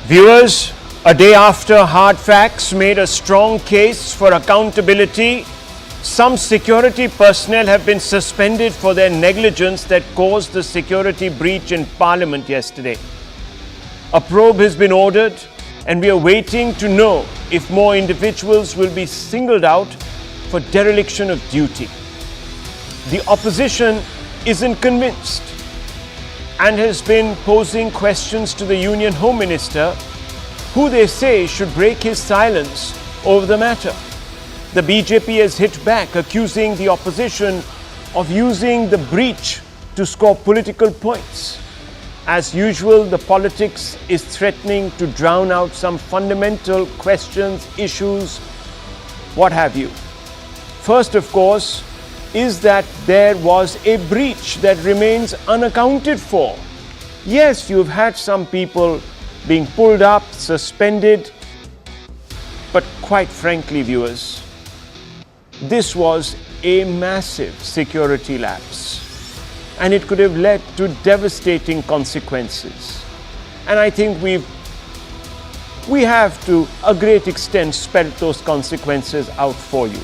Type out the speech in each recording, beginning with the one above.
Viewers, a day after hard facts made a strong case for accountability, some security personnel have been suspended for their negligence that caused the security breach in Parliament yesterday. A probe has been ordered and we are waiting to know if more individuals will be singled out for dereliction of duty. The opposition isn't convinced and has been posing questions to the Union Home Minister, who they say should break his silence over the matter. The BJP has hit back, accusing the opposition of using the breach to score political points. As usual, the politics is threatening to drown out some fundamental questions, issues, what have you. First, of course, is that there was a breach that remains unaccounted for. Yes, you've had some people being pulled up, suspended, but quite frankly, viewers, this was a massive security lapse and it could have led to devastating consequences. And I think we have to a great extent spell those consequences out for you.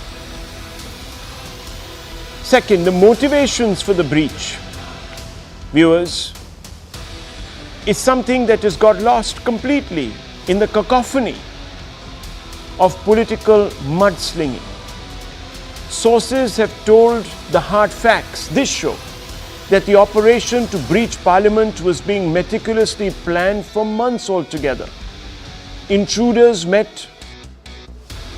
Second, the motivations for the breach, viewers, is something that has got lost completely in the cacophony of political mudslinging. Sources have told the hard facts this show that the operation to breach Parliament was being meticulously planned for months altogether. Intruders met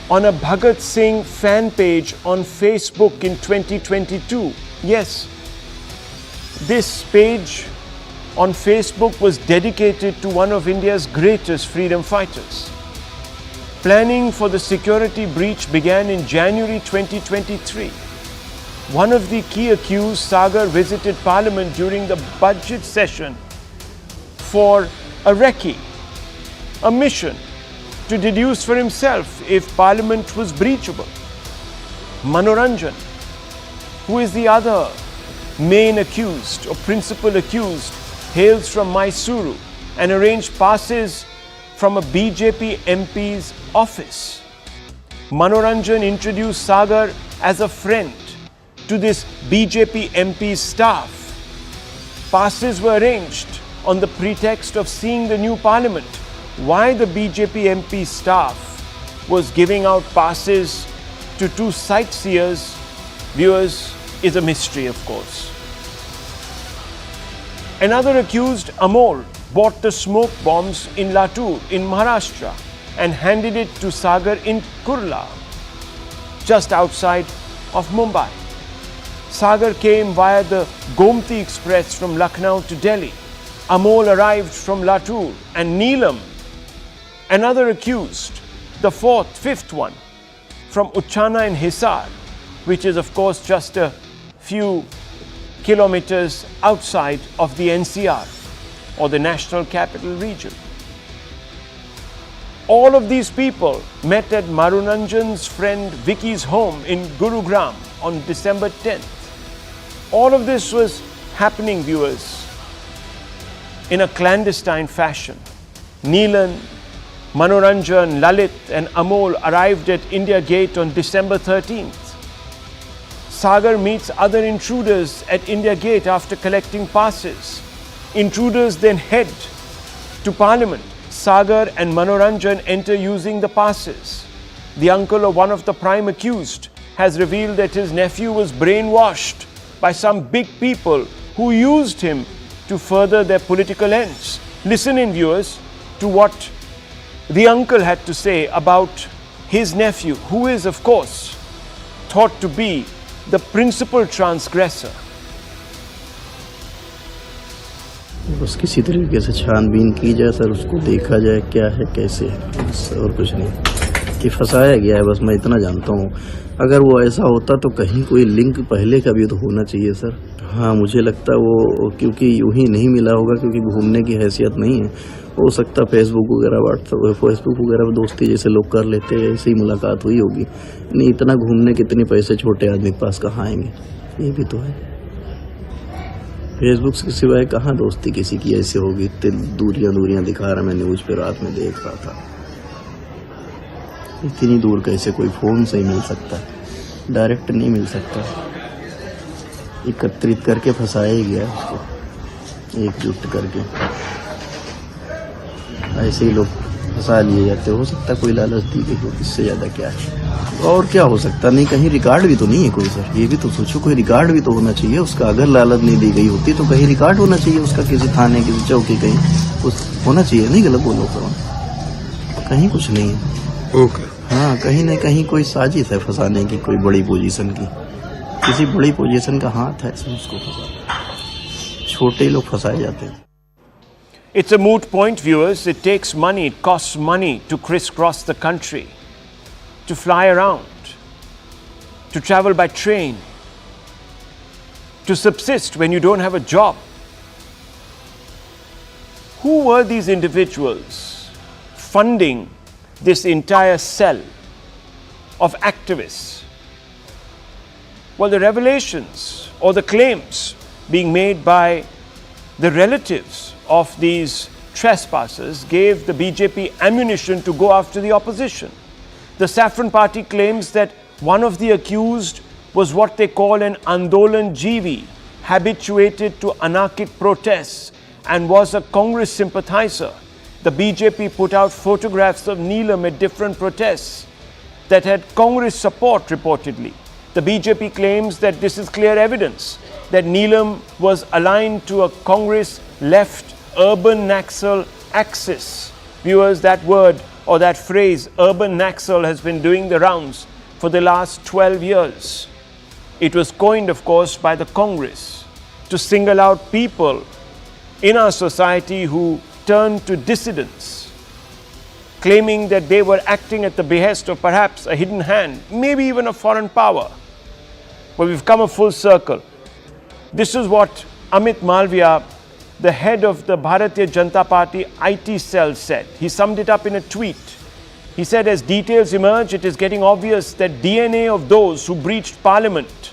on a Bhagat Singh fan page on Facebook in 2022. Yes, this page on Facebook was dedicated to one of India's greatest freedom fighters. Planning for the security breach began in January 2023. One of the key accused, Sagar, visited Parliament during the budget session for a recce, a mission to deduce for himself if Parliament was breachable. Manoranjan, who is the other main accused or principal accused, hails from Mysuru and arranged passes from a BJP MP's office. Manoranjan introduced Sagar as a friend to this BJP MP's staff. Passes were arranged on the pretext of seeing the new Parliament. Why the BJP MP staff was giving out passes to two sightseers, viewers, is a mystery, of course. Another accused, Amol, bought the smoke bombs in Latur in Maharashtra and handed it to Sagar in Kurla, just outside of Mumbai. Sagar came via the Gomti Express from Lucknow to Delhi. Amol arrived from Latur, and Neelam, another accused, the fifth one, from Uchana and Hisar, which is of course just a few kilometers outside of the NCR or the National Capital Region. All of these people met at Manoranjan's friend Vicky's home in Gurugram on December 10th. All of this was happening, viewers, in a clandestine fashion. Neelan, Manoranjan, Lalit and Amol arrived at India Gate on December 13th. Sagar meets other intruders at India Gate after collecting passes. Intruders then head to Parliament. Sagar and Manoranjan enter using the passes. The uncle of one of the prime accused has revealed that his nephew was brainwashed by some big people who used him to further their political ends. Listen in, viewers, to what the uncle had to say about his nephew, who is, of course, thought to be the principal transgressor. बस किसी तरीके से छानबीन की जाए sir, उसको देखा जाए क्या है कैसे है, और कुछ नहीं कि फंसाया गया है, बस मैं इतना जानता हूँ। अगर वो ऐसा होता तो कहीं कोई लिंक पहले का भी तो होना चाहिए सर। हाँ, मुझे लगता वो क्योंकि यूं ही नहीं मिला होगा, क्योंकि घूमने की हैसियत नहीं है। हो सकता फेसबुक वगैरह पर दोस्ती जैसे लोग कर लेते हैं, ऐसी मुलाकात हुई होगी। नहीं, इतना घूमने कितने पैसे छोटे आदमी के पास कहाँ आएंगे, ये भी तो है। फेसबुक के सिवाय कहाँ दोस्ती किसी की ऐसे होगी, इतनी दूरियां दिखा रहा, मैं न्यूज़ पे रात में देख रहा था। इतनी दूर कैसे कोई फ़ोन से ही मिल सकता है, डायरेक्ट नहीं मिल सकता। एकत्रित करके फंसाया ही गया उसको, एकजुट करके। ऐसे ही लोग फंसा लिए जाते, हो सकता कोई लालच दी गई हो, इससे ज़्यादा क्या है। और क्या हो सकता, नहीं कहीं रिकॉर्ड भी तो नहीं है कोई सर, ये भी तो सोचो, कोई रिकॉर्ड भी तो होना चाहिए उसका। अगर लालच नहीं दी गई होती तो कहीं रिकॉर्ड होना चाहिए उसका, किसी थाने किसी चौकी कहीं कुछ होना चाहिए। नहीं गलत बोलो सर, कहीं कुछ नहीं है। ओके। हाँ, कहीं न कहीं कोई साजिश है फंसाने की, कोई बड़ी पोजीशन की, किसी बड़ी पोजीशन का हाथ है इसमें, उसको फंसा। छोटे लोग फंसाए जाते हैं। It's a moot point, viewers. It takes money, it costs money to crisscross the country, to fly around, to travel by train, to subsist when you don't have a job. Who were these individuals funding this entire cell of activists? Well, the revelations or the claims being made by the relatives of these trespassers gave the BJP ammunition to go after the opposition. The Saffron Party claims that one of the accused was what they call an Andolan Jeevi, habituated to anarchic protests and was a Congress sympathizer. The BJP put out photographs of Neelam at different protests that had Congress support reportedly. The BJP claims that this is clear evidence that Neelam was aligned to a Congress left urban Naxal axis. Viewers, that word or that phrase, urban Naxal, has been doing the rounds for the last 12 years. It was coined, of course, by the Congress to single out people in our society who turned to dissidents, claiming that they were acting at the behest of perhaps a hidden hand, maybe even a foreign power. But we've come a full circle. This is what Amit Malviya, the head of the Bharatiya Janata Party IT cell, said. He summed it up in a tweet. He said, as details emerge, it is getting obvious that DNA of those who breached Parliament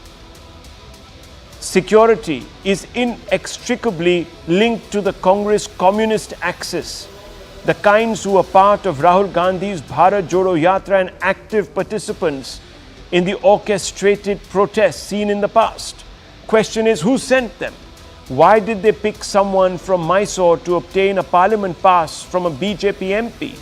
security is inextricably linked to the Congress communist axis. The kinds who were part of Rahul Gandhi's Bharat Jodo Yatra and active participants in the orchestrated protests seen in the past. Question is, who sent them? Why did they pick someone from Mysore to obtain a parliament pass from a BJP MP?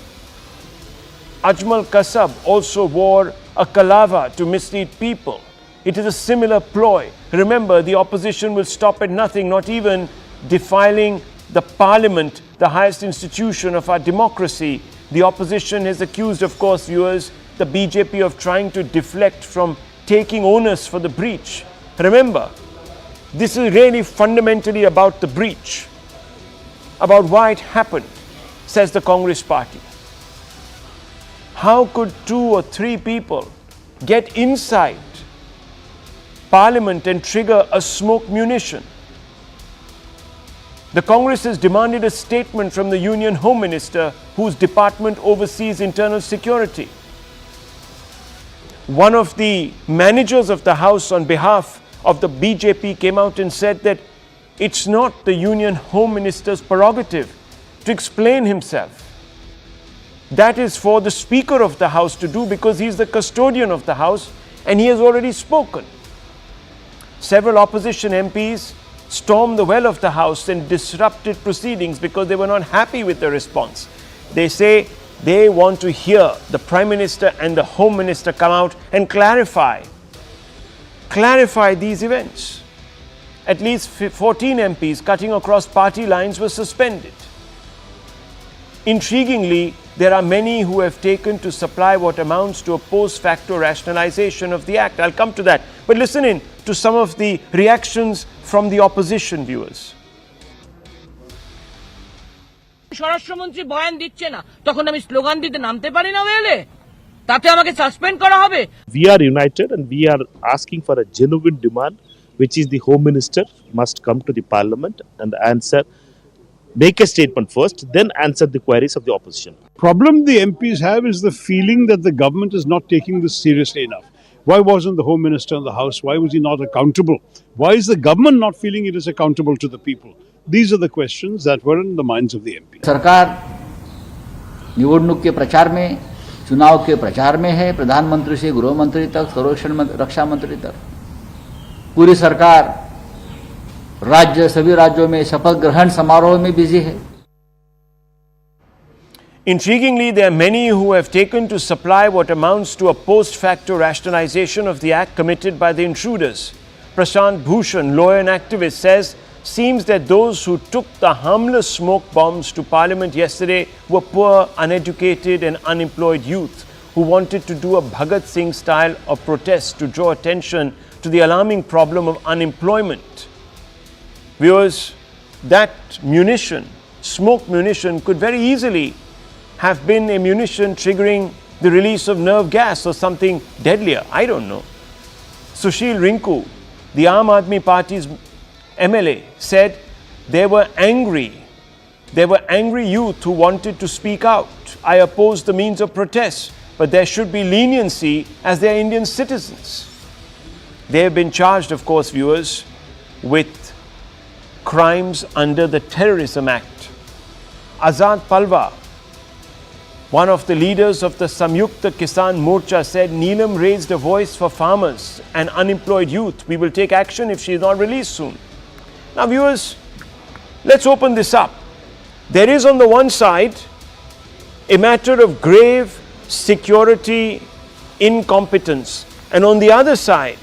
Ajmal Kasab also wore a kalava to mislead people. It is a similar ploy. Remember, the opposition will stop at nothing, not even defiling the parliament, the highest institution of our democracy. The opposition has accused, of course, viewers, the BJP of trying to deflect from taking onus for the breach. Remember, this is really fundamentally about the breach, about why it happened, says the Congress party. How could 2 or 3 people get inside Parliament and trigger a smoke munition? The Congress has demanded a statement from the Union Home Minister, whose department oversees internal security. One of the managers of the House on behalf of the BJP came out and said that it's not the Union Home Minister's prerogative to explain himself. That is for the Speaker of the House to do, because he's the custodian of the House and he has already spoken. Several opposition MPs stormed the well of the House and disrupted proceedings because they were not happy with the response. They say they want to hear the Prime Minister and the Home Minister come out and clarify these events. At least 14 MPs cutting across party lines were suspended. Intriguingly, there are many who have taken to supply what amounts to a post facto rationalization of the act. I'll come to that. But listen in to some of the reactions from the opposition, viewers. স্বরাষ্ট্রমন্ত্রী বয়ান দিচ্ছে না, তখন আমি slogan দিতে নামতে পারি না ওয়েলে? তাতে আমাকে সাসপেন্ড করা হবে? We are united and we are asking for a genuine demand, which is the Home Minister must come to the Parliament and answer, make a statement first, then answer the queries of the opposition. Problem the MPs have is the feeling that the government is not taking this seriously enough. Why wasn't the Home Minister in the House? Why was he not accountable? Why is the government not feeling it is accountable to the people? These are the questions that were in the minds of the MP. सरकार निवडणूक के प्रचार में, चुनाव के प्रचार में है, प्रधानमंत्री से गृह मंत्री तक, संरक्षण रक्षा मंत्री तक, पूरी सरकार सभी राज्यों में शपथ ग्रहण समारोह में बिजी है. Intriguingly, there are many who have taken to supply what amounts to a post-facto rationalization of the act committed by the intruders. Prashant Bhushan, lawyer and activist, says, seems that those who took the harmless smoke bombs to Parliament yesterday were poor, uneducated and unemployed youth who wanted to do a Bhagat Singh style of protest to draw attention to the alarming problem of unemployment. Viewers, that munition, smoke munition, could very easily have been a munition triggering the release of nerve gas or something deadlier. I don't know. Sushil Rinku, the Aam Aadmi Party's MLA, said there were angry youth who wanted to speak out. I oppose the means of protest, but there should be leniency as they are Indian citizens. They have been charged, of course, viewers, with crimes under the Terrorism Act. Azad Palwa, one of the leaders of the Samyukta Kisan Morcha, said Neelam raised a voice for farmers and unemployed youth. We will take action if she is not released soon. Now viewers, let's open this up. There is on the one side a matter of grave security incompetence, and on the other side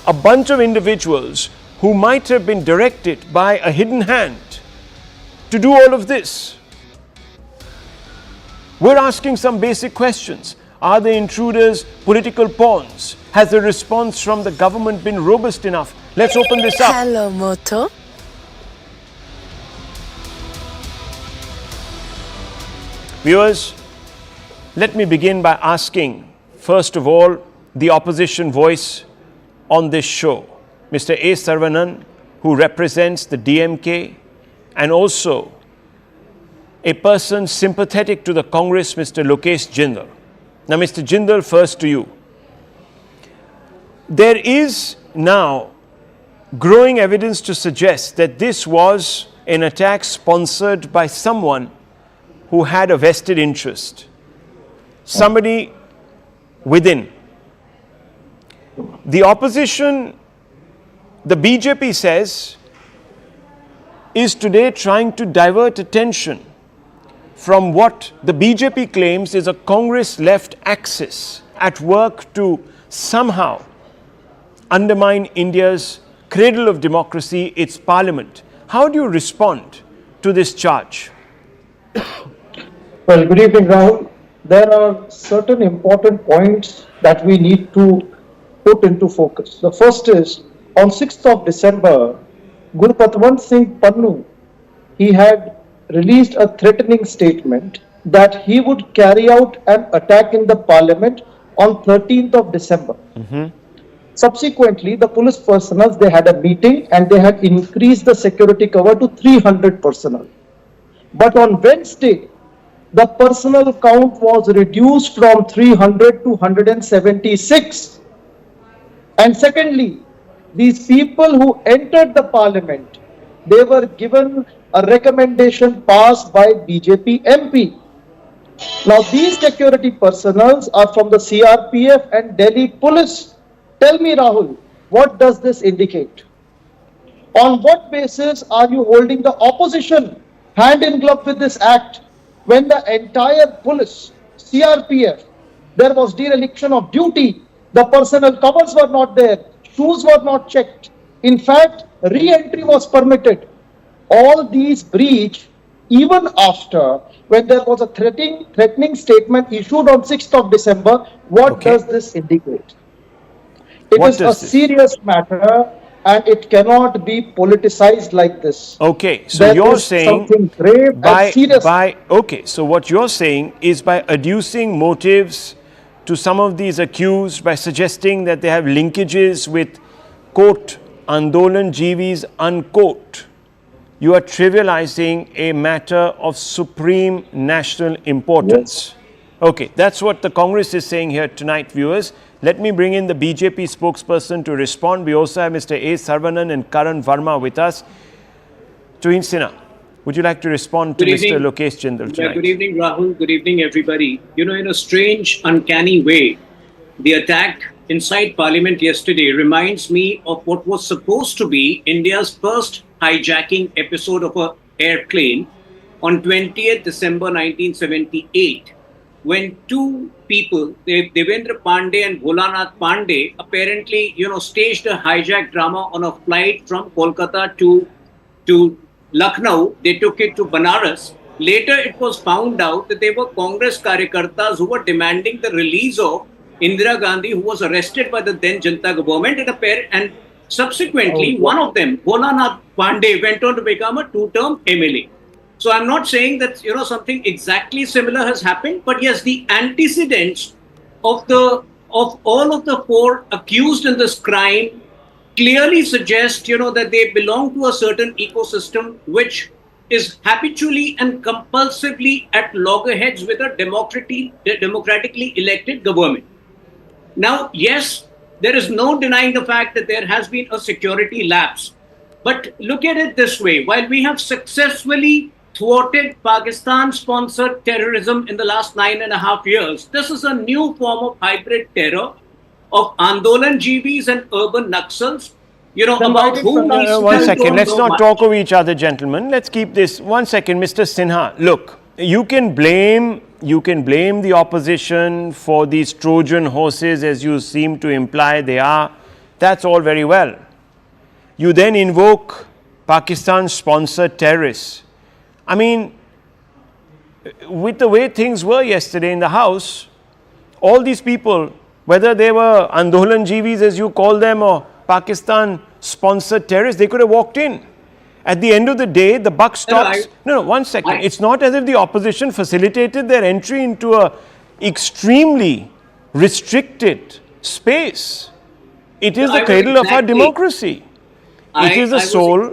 a bunch of individuals who might have been directed by a hidden hand to do all of this. We're asking some basic questions. Are the intruders political pawns? Has the response from the government been robust enough? Let's open this up. Hello, Moto. Viewers, let me begin by asking, first of all, the opposition voice on this show, Mr. A. Saravanan, who represents the DMK, and also a person sympathetic to the Congress, Mr. Lokesh Jindal. Now, Mr. Jindal, first to you. There is now growing evidence to suggest that this was an attack sponsored by someone who had a vested interest, somebody within. The opposition, the BJP says, is today trying to divert attention from what the BJP claims is a Congress left axis at work to somehow undermine India's cradle of democracy, its parliament. How do you respond to this charge? Well, good evening, Rahul. There are certain important points that we need to put into focus. The first is, on 6th of December, Guru Patwant Singh Pannu, he had released a threatening statement that he would carry out an attack in the parliament on 13th of December. Subsequently, the police personnel, they had a meeting and they had increased the security cover to 300 personnel. But on Wednesday, the personnel count was reduced from 300 to 176. And secondly, these people who entered the parliament, they were given a recommendation passed by BJP MP. Now these security personnel are from the CRPF and Delhi police. Tell me, Rahul, what does this indicate? On what basis are you holding the opposition hand in glove with this act when the entire police, CRPF, there was dereliction of duty, the personnel covers were not there, shoes were not checked. In fact, re-entry was permitted. All these breach, even after when there was a threatening statement issued on 6th of December, what does this indicate? It is a serious matter and it cannot be politicized like this. Okay, so There you're is saying something grave and serious. Okay, so what you're saying is by adducing motives to some of these accused, by suggesting that they have linkages with, quote, Andolan Jeevis, unquote, you are trivializing a matter of supreme national importance. Okay, that's what the Congress is saying here tonight, viewers. Let me bring in the BJP spokesperson to respond. We also have Mr. A. Sarvanan and Karan Verma with us. Tuhin Sinha, would you like to respond to Mr. Lokesh Jindal tonight? Good evening, Rahul. Good evening, everybody. You know, in a strange, uncanny way, the attack inside Parliament yesterday reminds me of what was supposed to be India's first hijacking episode of an airplane on 20th December 1978, when two people, Devendra Pandey and Bholanath Pandey, apparently, staged a hijack drama on a flight from Kolkata to Lucknow. They took it to Banaras. Later, it was found out that they were Congress Karyakartas who were demanding the release of Indira Gandhi, who was arrested by the then Janata government, and subsequently, one of them, Bholanath Pandey, went on to become a two-term MLA. So I'm not saying that, something exactly similar has happened, but yes, the antecedents of all of the four accused in this crime clearly suggest, that they belong to a certain ecosystem which is habitually and compulsively at loggerheads with a democratically elected government. Now, yes, there is no denying the fact that there has been a security lapse. But look at it this way. While we have successfully thwarted Pakistan-sponsored terrorism in the last 9.5 years, this is a new form of hybrid terror of Andolan-Jeevis and urban Naxals. About whom one second, let's not talk over each other, gentlemen. Let's keep this. 1 second, Mr. Sinha. Look, you can blame the opposition for these Trojan horses, as you seem to imply they are. That's all very well. You then invoke Pakistan-sponsored terrorists. I mean, with the way things were yesterday in the House, all these people, whether they were Andolan-Jeevis, as you call them, or Pakistan-sponsored terrorists, they could have walked in. At the end of the day, the buck stops. No, 1 second. It's not as if the opposition facilitated their entry into a extremely restricted space. It is the cradle of our democracy. It is the soul.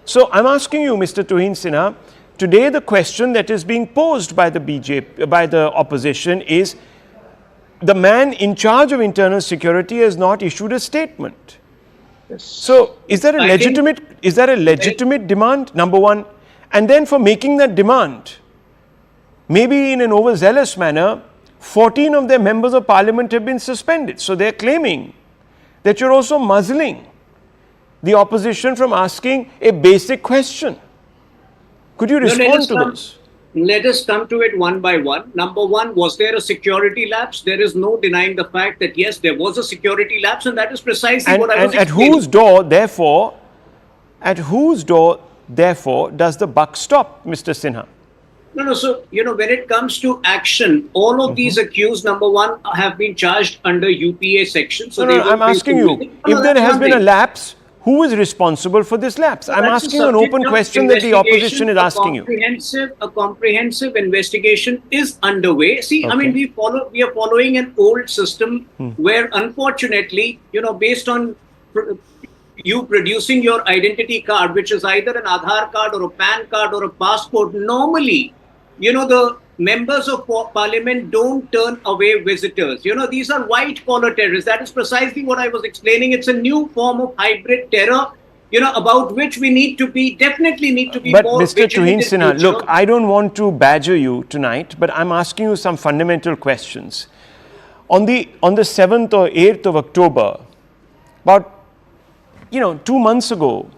So I'm asking you, Mr. Tuhin Sinha, today the question that is being posed by the BJP, by the opposition, is the man in charge of internal security has not issued a statement. Yes. So is that a legitimate demand, number one? And then for making that demand, maybe in an overzealous manner, 14 of their members of parliament have been suspended. So they're claiming that you're also muzzling the opposition from asking a basic question. Could you respond to those? Let us come to it one by one. Number one, was there a security lapse? There is no denying the fact that yes, there was a security lapse, and that is precisely what I was explaining. At whose door, therefore, does the buck stop, Mr. Sinha? No. So, when it comes to action, all of these accused, number one, have been charged under UPA section. So I'm asking you, if there has been a lapse, who is responsible for this lapse? I'm asking you an open question that the opposition is asking you. A comprehensive investigation is underway. See, I mean, we are following an old system where, unfortunately, based on you producing your identity card, which is either an Aadhaar card or a PAN card or a passport, normally, the members of parliament don't turn away visitors. These are white collar terrorists. That is precisely what I was explaining. It's a new form of hybrid terror, about which we definitely need to be but more Mr. Tuhin Sinha, future. look, I don't want to badger you tonight, but I'm asking you some fundamental questions. On the 7th or 8th of October, about 2 months ago,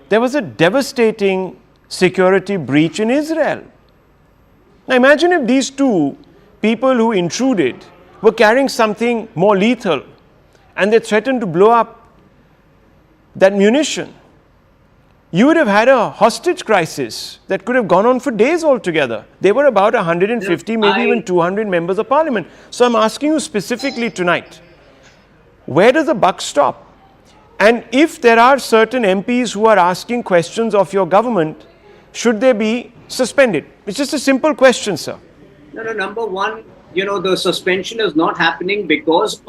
there was a devastating security breach in Israel. Now imagine if these two people who intruded were carrying something more lethal and they threatened to blow up that munition. You would have had a hostage crisis that could have gone on for days altogether. There were about 150, maybe even 200 members of parliament. So I'm asking you specifically tonight, where does the buck stop? And if there are certain MPs who are asking questions of your government, should they be suspended? It's just a simple question, sir. No, number one, the suspension is not happening because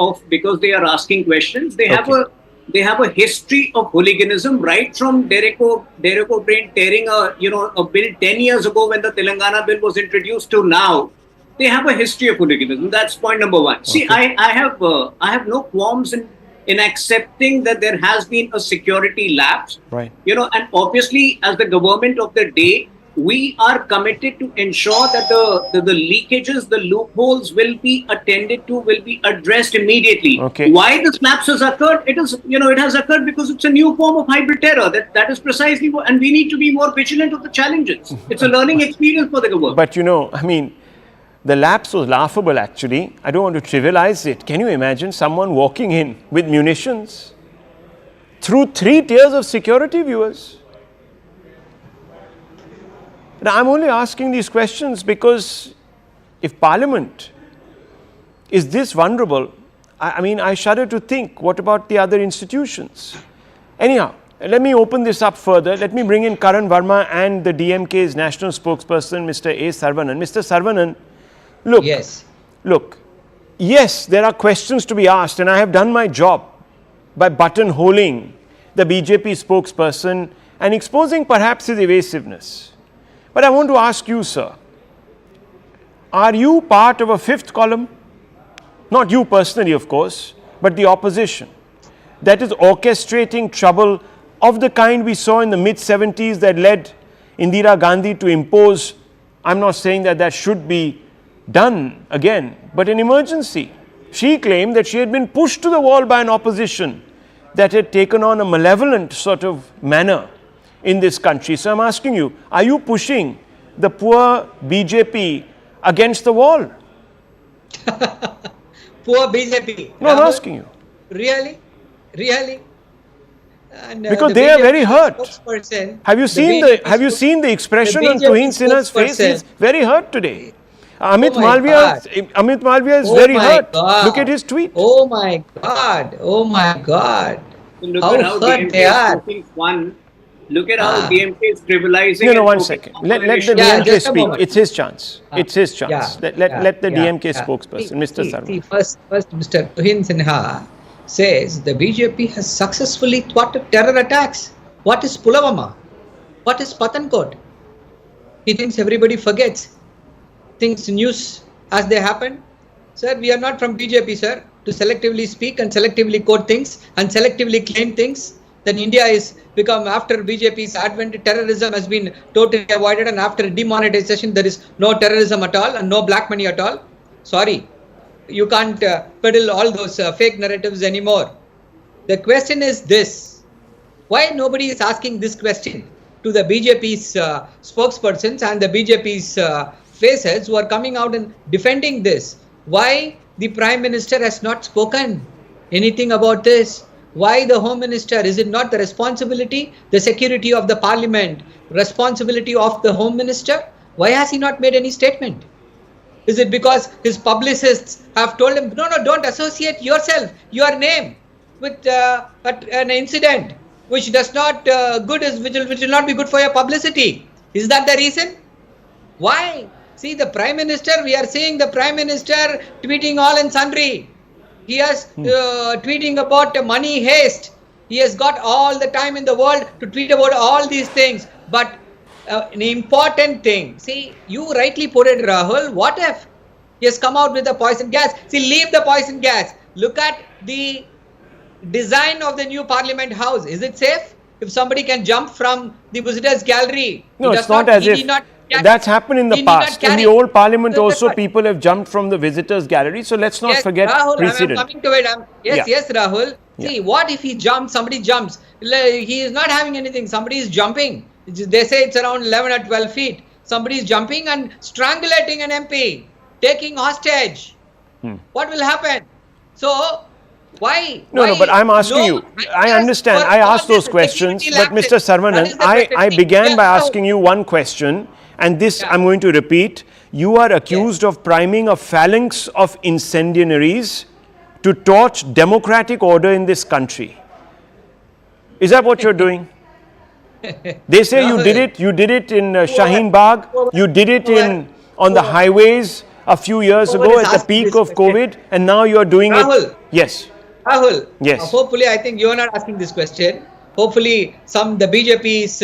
they are asking questions. They have a history of hooliganism, right from Derek O'Brien tearing a bill 10 years ago when the Telangana bill was introduced to now. they have a history of hooliganism. That's point number one. Okay. See, I have no qualms in accepting that there has been a security lapse. Right. And obviously, as the government of the day, we are committed to ensure that the leakages, the loopholes will be attended to, will be addressed immediately. Okay. Why this lapse has occurred? It has occurred because it's a new form of hybrid terror. That is precisely what, and we need to be more vigilant of the challenges. It's a learning experience for the government. But the lapse was laughable actually. I don't want to trivialize it. Can you imagine someone walking in with munitions through 3 tiers of security, viewers? Now, I'm only asking these questions because if Parliament is this vulnerable, I shudder to think, what about the other institutions? Anyhow, let me open this up further. Let me bring in Karan Verma and the DMK's national spokesperson, Mr. A. Saravanan. Mr. Saravanan, look, yes, there are questions to be asked, and I have done my job by buttonholing the BJP spokesperson and exposing perhaps his evasiveness. But I want to ask you, sir, are you part of a fifth column? Not you personally, of course, but the opposition that is orchestrating trouble of the kind we saw in the mid-70s that led Indira Gandhi to impose, I'm not saying that should be done again, but an emergency. She claimed that she had been pushed to the wall by an opposition that had taken on a malevolent sort of manner in this country. So I'm asking you, are you pushing the poor BJP against the wall? Poor BJP? No, I'm asking you. Really? And, because they are very hurt. Have you seen the expression on Tuhin Sinha's face? He's very hurt today. Amit Malviya is very hurt. God. Look at his tweet. Oh my God. Look how at how hurt they are. Look at how DMK is trivializing. No, 1 second. Let the DMK speak. It's his chance. Let the DMK spokesperson, Mr. Sarma. First, Mr. Tuhin Sinha says the BJP has successfully thwarted terror attacks. What is Pulwama? What is Pathankot? He thinks everybody forgets things, news as they happen. Sir, we are not from BJP, sir, to selectively speak and selectively quote things and selectively claim things. That India is become, after BJP's advent, terrorism has been totally avoided, and after demonetization there is no terrorism at all and no black money at all. Sorry, you can't peddle all those fake narratives anymore. The question is this: why nobody is asking this question to the BJP's spokespersons and the BJP's faces who are coming out and defending this? Why the Prime Minister has not spoken anything about this? Why the Home Minister? Is it not the responsibility, the security of the Parliament, responsibility of the Home Minister? Why has he not made any statement? Is it because his publicists have told him, no, don't associate yourself, your name with an incident which does not which will not be good for your publicity? Is that the reason? Why? See, the Prime Minister, we are seeing the Prime Minister tweeting all and sundry. He has tweeting about money heist. He has got all the time in the world to tweet about all these things. But an important thing, see, you rightly put it, Rahul. What if he has come out with the poison gas? See, leave the poison gas. Look at the design of the new Parliament House. Is it safe? If somebody can jump from the visitors gallery. No, it's not as if that's happened in the past. In the old Parliament also, people have jumped from the visitors gallery. So let's not forget Rahul, precedent. I'm coming to it. Yes, Rahul. See, what if he jumps, somebody jumps? He is not having anything. Somebody is jumping. They say it's around 11 or 12 feet. Somebody is jumping and strangulating an MP, taking hostage. What will happen? So, why? No, but I'm asking you. I understand. I asked those questions. But Mr. Saravanan, I began by asking you one question. And this I'm going to repeat. You are accused of priming a phalanx of incendiaries to torch democratic order in this country. Is that what you're doing? They say you did it in Shaheen Bagh. You did it on the highways a few years ago at the peak of COVID. And now you're doing it. Yes. Rahul. Yes. Hopefully, I think you're not asking this question. Hopefully, the BJP's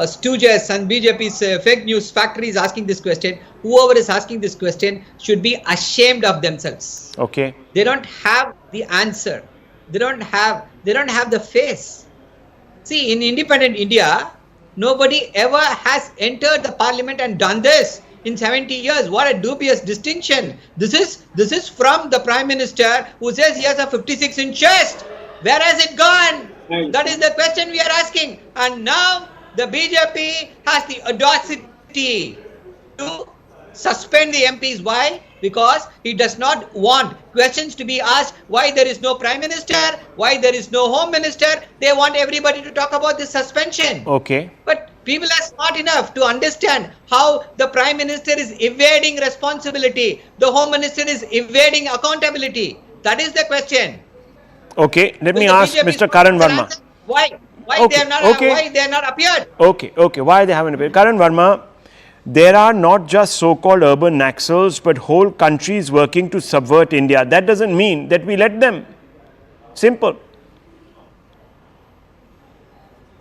stooges and BJP's fake news factory is asking this question. Whoever is asking this question should be ashamed of themselves. Okay. They don't have the answer. They don't have the face. See, in independent India, nobody ever has entered the parliament and done this in 70 years. What a dubious distinction. This is from the Prime Minister who says he has a 56-inch chest. Where has it gone? That is the question we are asking. And now the BJP has the audacity to suspend the MPs. Why? Because he does not want questions to be asked why there is no Prime Minister, why there is no Home Minister. They want everybody to talk about this suspension. Okay. But people are smart enough to understand how the Prime Minister is evading responsibility. The Home Minister is evading accountability. That is the question. Okay. Let me ask Mr. Karan Verma. Why Okay, they are not appeared? Okay. Why they haven't appeared? Karan Verma, there are not just so-called urban Naxals, but whole countries working to subvert India. That doesn't mean that we let them. Simple.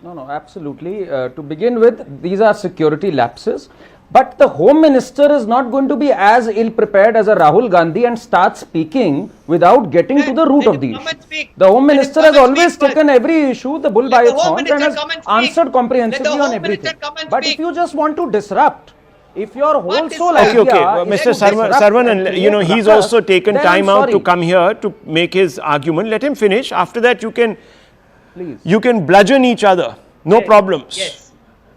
No, absolutely. To begin with, these are security lapses. But the Home Minister is not going to be as ill-prepared as a Rahul Gandhi and start speaking without getting to the root of the issue. The Home Minister has always taken every issue, the bull by its horns, and has answered comprehensively on everything. But if you just want to disrupt, if your whole soul idea Mr. Saravanan, you know, he's also taken time out to come here to make his argument. Let him finish. After that, you can bludgeon each other. No problems.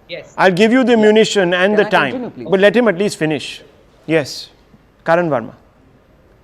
Yes. I'll give you the munition and the time. But let him at least finish. Yes. Karan Verma.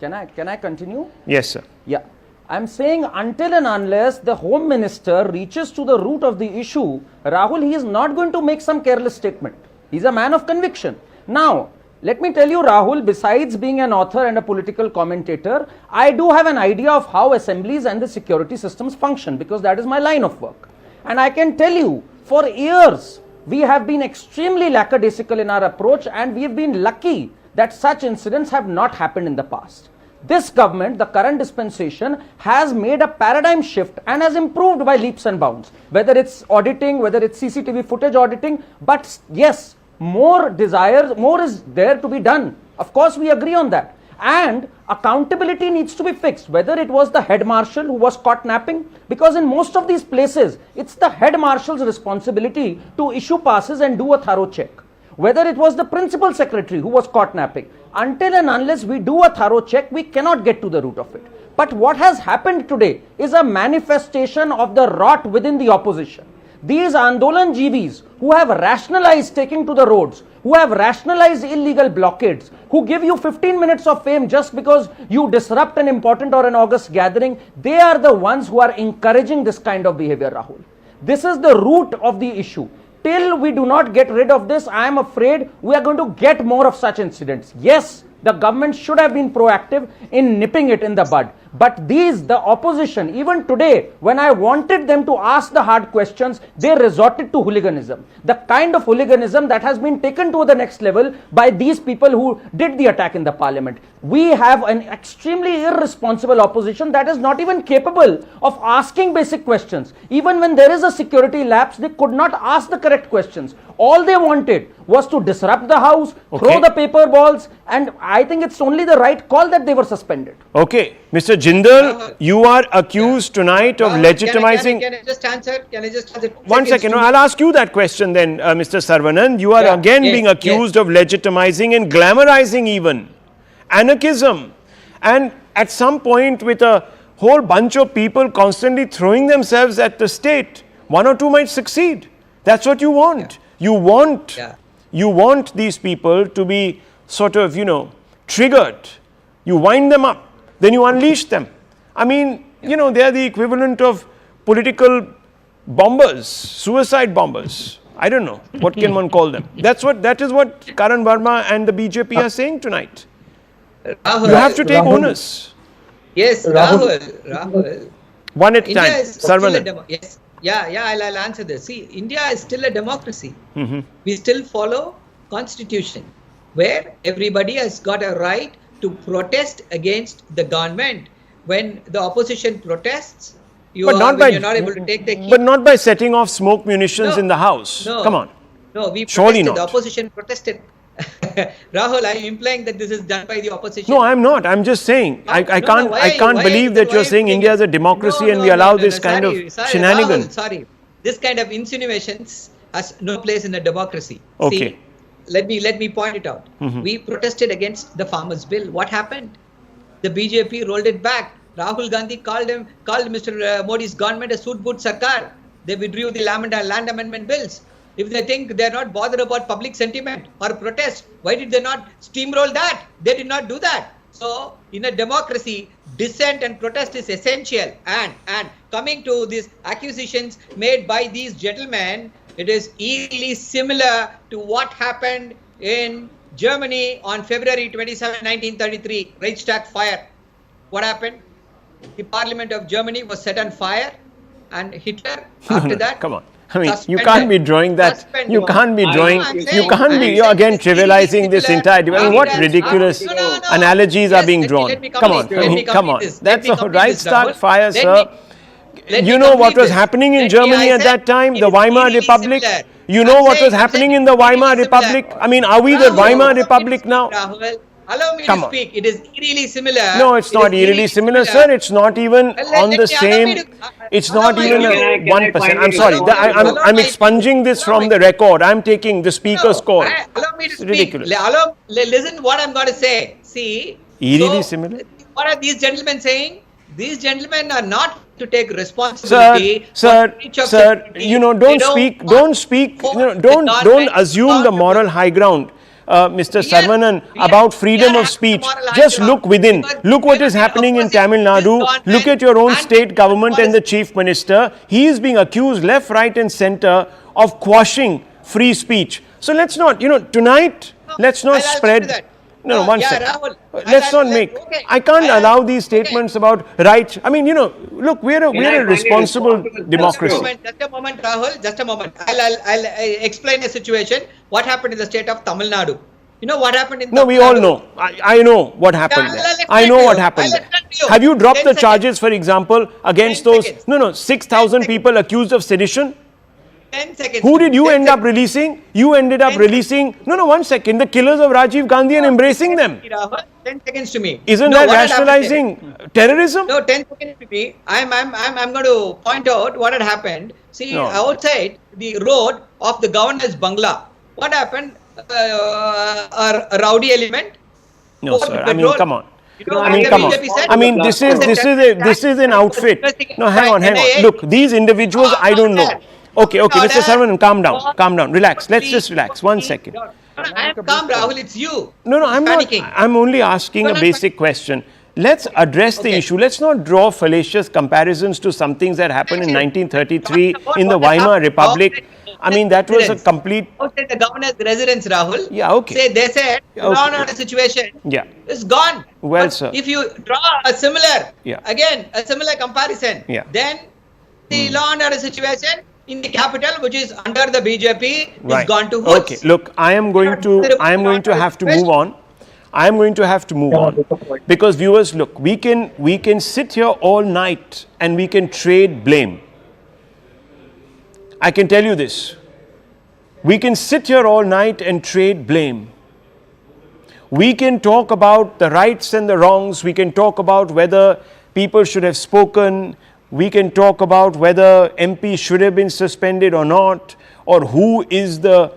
Can I continue? Yes, sir. Yeah. I'm saying until and unless the Home Minister reaches to the root of the issue, Rahul, he is not going to make some careless statement. He's a man of conviction. Now, let me tell you, Rahul, besides being an author and a political commentator, I do have an idea of how assemblies and the security systems function, because that is my line of work. And I can tell you, for years, we have been extremely lackadaisical in our approach, and we have been lucky that such incidents have not happened in the past. This government, the current dispensation, has made a paradigm shift and has improved by leaps and bounds. Whether it's auditing, whether it's CCTV footage auditing, but yes, more is there to be done. Of course, we agree on that. And accountability needs to be fixed, whether it was the head marshal who was caught napping, because in most of these places, it's the head marshal's responsibility to issue passes and do a thorough check. Whether it was the principal secretary who was caught napping, until and unless we do a thorough check, we cannot get to the root of it. But what has happened today is a manifestation of the rot within the opposition. These Andolan Jeevis who have rationalized taking to the roads, who have rationalized illegal blockades, who give you 15 minutes of fame just because you disrupt an important or an august gathering, they are the ones who are encouraging this kind of behavior, Rahul. This is the root of the issue. Till we do not get rid of this, I am afraid we are going to get more of such incidents. Yes, the government should have been proactive in nipping it in the bud. But the opposition, even today, when I wanted them to ask the hard questions, they resorted to hooliganism. The kind of hooliganism that has been taken to the next level by these people who did the attack in the parliament. We have an extremely irresponsible opposition that is not even capable of asking basic questions. Even when there is a security lapse, they could not ask the correct questions. All they wanted was to disrupt the house, throw the paper balls, and I think it's only the right call that they were suspended. Okay. Mr. Jindal, you are accused tonight of legitimizing... Can I just answer? One second. No, I'll ask you that question then, Mr. Saravanan. You are again being accused of legitimizing and glamorizing even anarchism. And at some point with a whole bunch of people constantly throwing themselves at the state, one or two might succeed. That's what you want. You want these people to be sort of, triggered. You wind them up. Then you unleash them. I mean, they are the equivalent of political bombers, suicide bombers. I don't know. What can one call them? That is what Karan Verma and the BJP are saying tonight. Rahul, you have to take onus. Yes, Rahul. One at a time. Saravanan. Yes. I'll answer this. See, India is still a democracy. We still follow constitution, where everybody has got a right to protest against the government. When the opposition protests, you're not able to take the heat. But not by setting off smoke munitions in the house. No. Come on. No, we Surely protested. The not. opposition protested. Rahul, are you implying that this is done by the opposition? No, I'm not. I'm just saying. I can't believe that you're saying India is a democracy and we allow this kind of shenanigan. Rahul, sorry. This kind of insinuations has no place in a democracy. Okay. See, let me point it out. We protested against the farmers' bill. What happened? The BJP rolled it back. Rahul Gandhi called Mr. Modi's government a suit-boot sarkar. They withdrew the land amendment bills. If they think they're not bothered about public sentiment or protest, why did they not steamroll that? They did not do that. So, in a democracy, dissent and protest is essential. And coming to these accusations made by these gentlemen, it is eerily similar to what happened in Germany on February 27, 1933, Reichstag fire. What happened? The Parliament of Germany was set on fire, and Hitler, after that, come on. I mean, you suspended. can't be drawing that. You can't be drawing. You can't be. You're again trivializing this entire debate. I mean, what ridiculous analogies are being drawn? Come on. I mean, come on. That's a Reichstag fire, sir. You know what was happening in Germany at that time, the Weimar Republic? You know what was happening in the Weimar Republic? I mean, are we the Weimar Republic now? Allow me to speak. It is eerily similar. No, it's not eerily similar, sir. It's not even on the same. It's not even 1%. I'm sorry. I'm expunging this from the record. I'm taking the speaker's call. Allow me to It's speak. ridiculous. Listen what I'm going to say. See. Eerily similar. What are these gentlemen saying? These gentlemen are not to take responsibility. Sir, you know, don't assume the moral high ground. Mr. Saravanan, about freedom of speech. Just look within. Look what is happening in Tamil Nadu. Look at your own state government and the chief minister. He is being accused left, right and center of quashing free speech. So let's not, tonight, let's not spread. No, one second. Let's not make. I can't allow these statements about rights. I mean, look, we're a responsible democracy. Just a moment, Rahul. Just a moment. I'll explain a situation. What happened in the state of Tamil Nadu? You know what happened in Tamil Nadu? No, we all know. I know what happened there. I know what happened there. Have you dropped the charges, for example, against those? No, 6,000 people accused of sedition? 10 seconds. Who did you end up releasing? You ended up releasing. No, 1 second. The killers of Rajiv Gandhi and embracing them. 10 seconds to me. Isn't that rationalizing terrorism? No, 10 seconds to me. I'm going to point out what had happened. See, outside the road of the governor's bungalow, what happened? A rowdy element. No, sir. I mean, come on. Come on. I mean, this is an outfit. No, hang on. Look, these individuals, I don't know. Okay, Mr. Saravanan, calm down, relax. Let's just relax. 1 second. I am calm, Rahul. It's you. No, I'm not. I'm only asking a basic question. Let's address the issue. Let's not draw fallacious comparisons to some things that happened in 1933 in the Weimar Republic. I mean, that was a complete. Outside the governor's residence, Rahul. Yeah, okay. They said, law and order situation is gone. Well, but sir. If you draw a similar comparison, then the law and order situation in the capital, which is under the BJP, is gone to hoods. Okay, look, I am going to have to move on. I am going to have to move on because viewers, look, we can sit here all night and we can trade blame. I can tell you this. We can sit here all night and trade blame. We can talk about the rights and the wrongs. We can talk about whether people should have spoken. We can talk about whether MPs should have been suspended or not, or who is the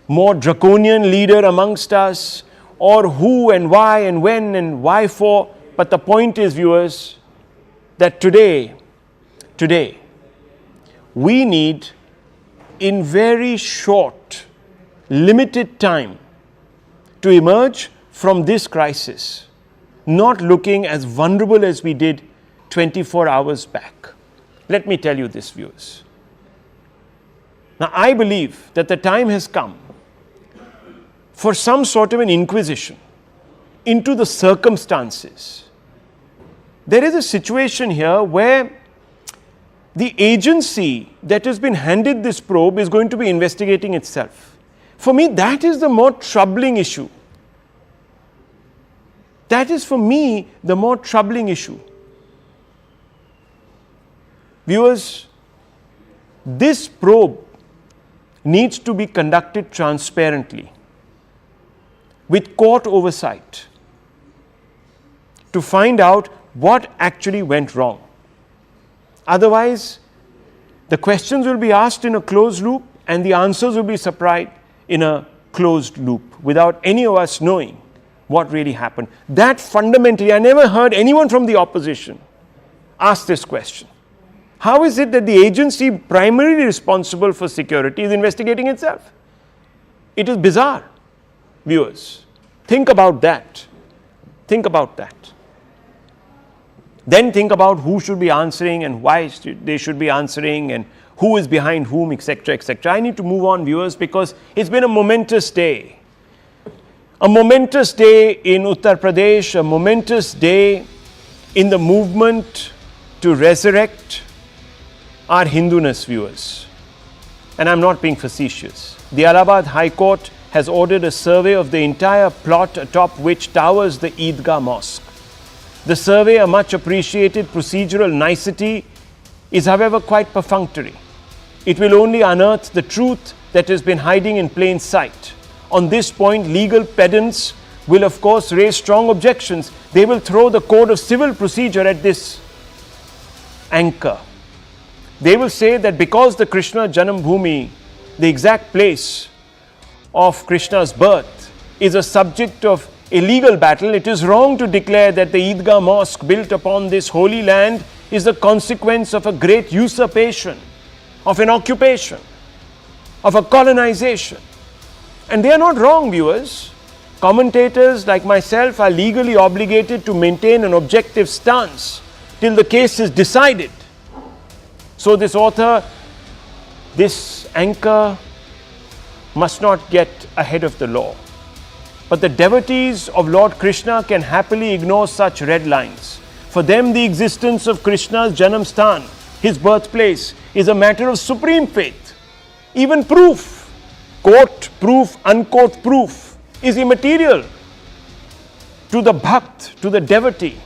more draconian leader amongst us, or who and why and when and why for. But the point is, viewers, that today, we need, in very short, limited time, to emerge from this crisis, not looking as vulnerable as we did 24 hours back. Let me tell you this, viewers. Now, I believe that the time has come for some sort of an inquisition into the circumstances. There is a situation here where the agency that has been handed this probe is going to be investigating itself. For me, that is the more troubling issue. That is, for me, the more troubling issue. Viewers, this probe needs to be conducted transparently, with court oversight, to find out what actually went wrong. Otherwise, the questions will be asked in a closed loop and the answers will be supplied in a closed loop without any of us knowing what really happened. That fundamentally, I never heard anyone from the opposition ask this question. How is it that the agency primarily responsible for security is investigating itself? It is bizarre, viewers. Think about that. Think about that. Then think about who should be answering and why they should be answering and who is behind whom, etc., etc. I need to move on, viewers, because it's been a momentous day. A momentous day in Uttar Pradesh, a momentous day in the movement to resurrect our Hinduness, viewers. And I'm not being facetious. The Allahabad High Court has ordered a survey of the entire plot atop which towers the Idgah Mosque. The survey, a much appreciated procedural nicety, is however quite perfunctory. It will only unearth the truth that has been hiding in plain sight. On this point, legal pedants will of course raise strong objections. They will throw the code of civil procedure at this anchor. They will say that because the Krishna Janmabhoomi, the exact place of Krishna's birth, is a subject of a legal battle, it is wrong to declare that the Idgah Mosque built upon this holy land is the consequence of a great usurpation, of an occupation, of a colonization. And they are not wrong, viewers. Commentators like myself are legally obligated to maintain an objective stance till the case is decided. So this author, this anchor, must not get ahead of the law. But the devotees of Lord Krishna can happily ignore such red lines. For them, the existence of Krishna's Janamsthan, his birthplace, is a matter of supreme faith. Even proof, quote proof, unquote proof, is immaterial to the bhakt, to the devotee.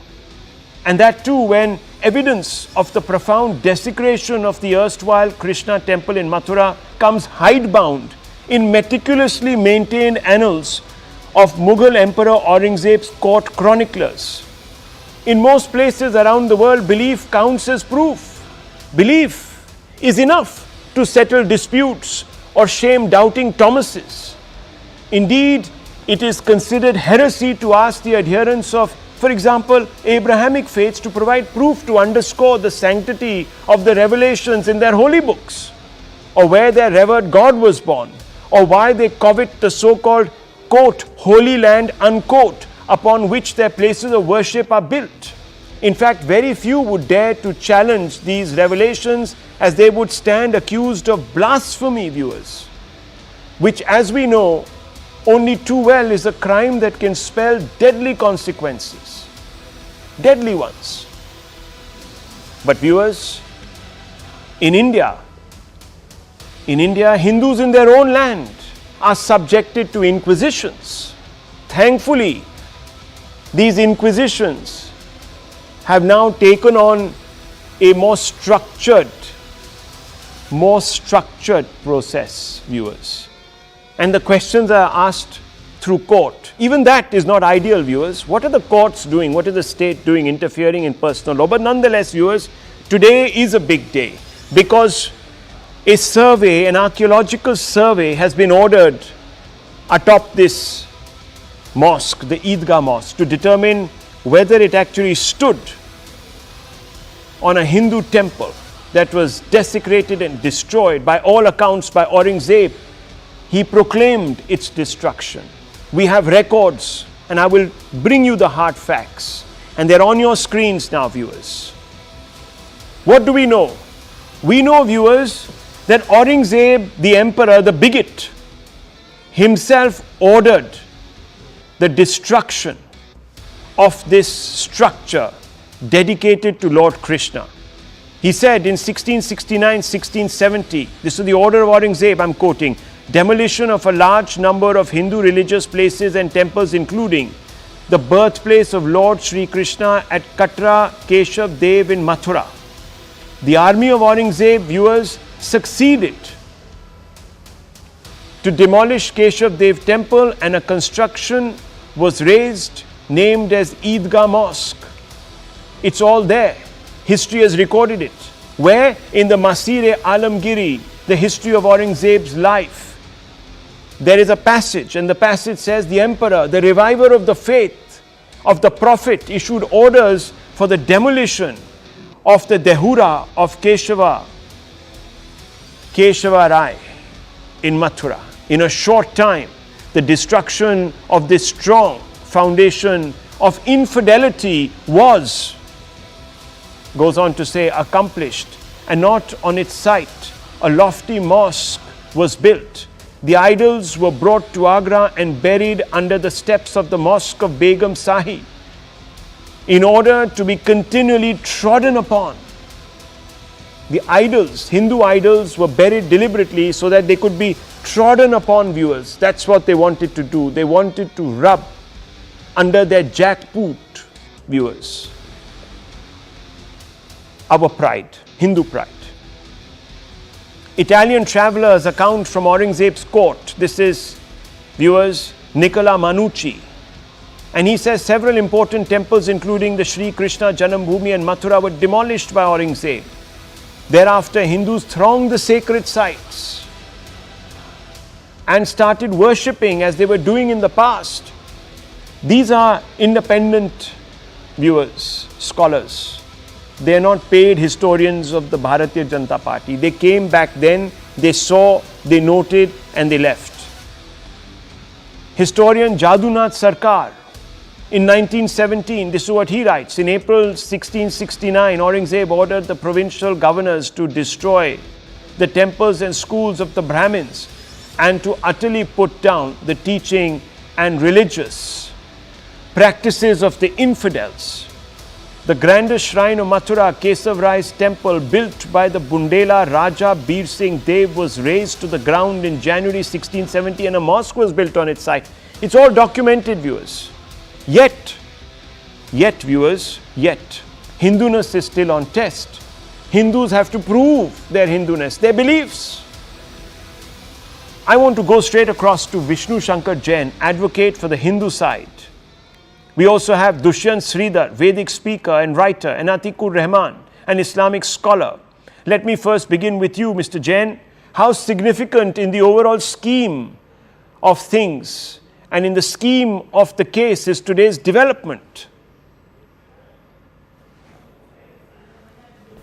And that too when evidence of the profound desecration of the erstwhile Krishna temple in Mathura comes hidebound in meticulously maintained annals of Mughal Emperor Aurangzeb's court chroniclers. In most places around the world, belief counts as proof. Belief is enough to settle disputes or shame doubting Thomases. Indeed, it is considered heresy to ask the adherents of, for example, Abrahamic faiths to provide proof to underscore the sanctity of the revelations in their holy books, or where their revered God was born, or why they covet the so-called, quote, holy land, unquote, upon which their places of worship are built. In fact, very few would dare to challenge these revelations, as they would stand accused of blasphemy, viewers, which, as we know only too well, is a crime that can spell deadly consequences, deadly ones. But viewers, in India, Hindus in their own land are subjected to inquisitions. Thankfully, these inquisitions have now taken on a more structured process, viewers. And the questions are asked through court. Even that is not ideal, viewers. What are the courts doing? What is the state doing, interfering in personal law? But nonetheless, viewers, today is a big day because a survey, an archaeological survey, has been ordered atop this mosque, the Idgah Mosque, to determine whether it actually stood on a Hindu temple that was desecrated and destroyed by all accounts by Aurangzeb. He proclaimed its destruction. We have records, and I will bring you the hard facts, and they're on your screens now, viewers. What do we know? We know, viewers, that Aurangzeb, the emperor, the bigot, himself ordered the destruction of this structure dedicated to Lord Krishna. He said in 1669-1670, this is the order of Aurangzeb, I'm quoting, demolition of a large number of Hindu religious places and temples, including the birthplace of Lord Sri Krishna at Katra Keshav Dev in Mathura. The army of Aurangzeb, viewers, succeeded to demolish Keshav Dev temple, and a construction was raised named as Idgah Mosque. It's all there. History has recorded it. Where? In the Masir-e-Alamgiri, the history of Aurangzeb's life. There is a passage, and the passage says the emperor, the reviver of the faith of the prophet, issued orders for the demolition of the Dehura of Keshava Rai in Mathura. In a short time, the destruction of this strong foundation of infidelity was, goes on to say, accomplished, and not on its site a lofty mosque was built. The idols were brought to Agra and buried under the steps of the mosque of Begum Sahi in order to be continually trodden upon. The idols, Hindu idols, were buried deliberately so that they could be trodden upon, viewers. That's what they wanted to do. They wanted to rub under their jackboot, viewers, our pride, Hindu pride. Italian travelers account from Aurangzeb's court. This is, viewers, Nicola Manucci. And he says several important temples, including the Shri Krishna Janmabhoomi and Mathura, were demolished by Aurangzeb. Thereafter, Hindus thronged the sacred sites and started worshipping as they were doing in the past. These are independent viewers, scholars. They are not paid historians of the Bharatiya Janata Party. They came back then, they saw, they noted, and they left. Historian Jadunath Sarkar, in 1917, this is what he writes. In April 1669, Aurangzeb ordered the provincial governors to destroy the temples and schools of the Brahmins and to utterly put down the teaching and religious practices of the infidels. The grandest shrine of Mathura, Kesav Rai's temple, built by the Bundela Raja Bir Singh Dev, was razed to the ground in January 1670 and a mosque was built on its site. It's all documented, viewers. Yet, viewers, Hinduness is still on test. Hindus have to prove their Hinduness, their beliefs. I want to go straight across to Vishnu Shankar Jain, advocate for the Hindu side. We also have Dushyant Sridhar, Vedic speaker and writer, and Atikur Rahman, an Islamic scholar. Let me first begin with you, Mr. Jain. How significant in the overall scheme of things and in the scheme of the case is today's development?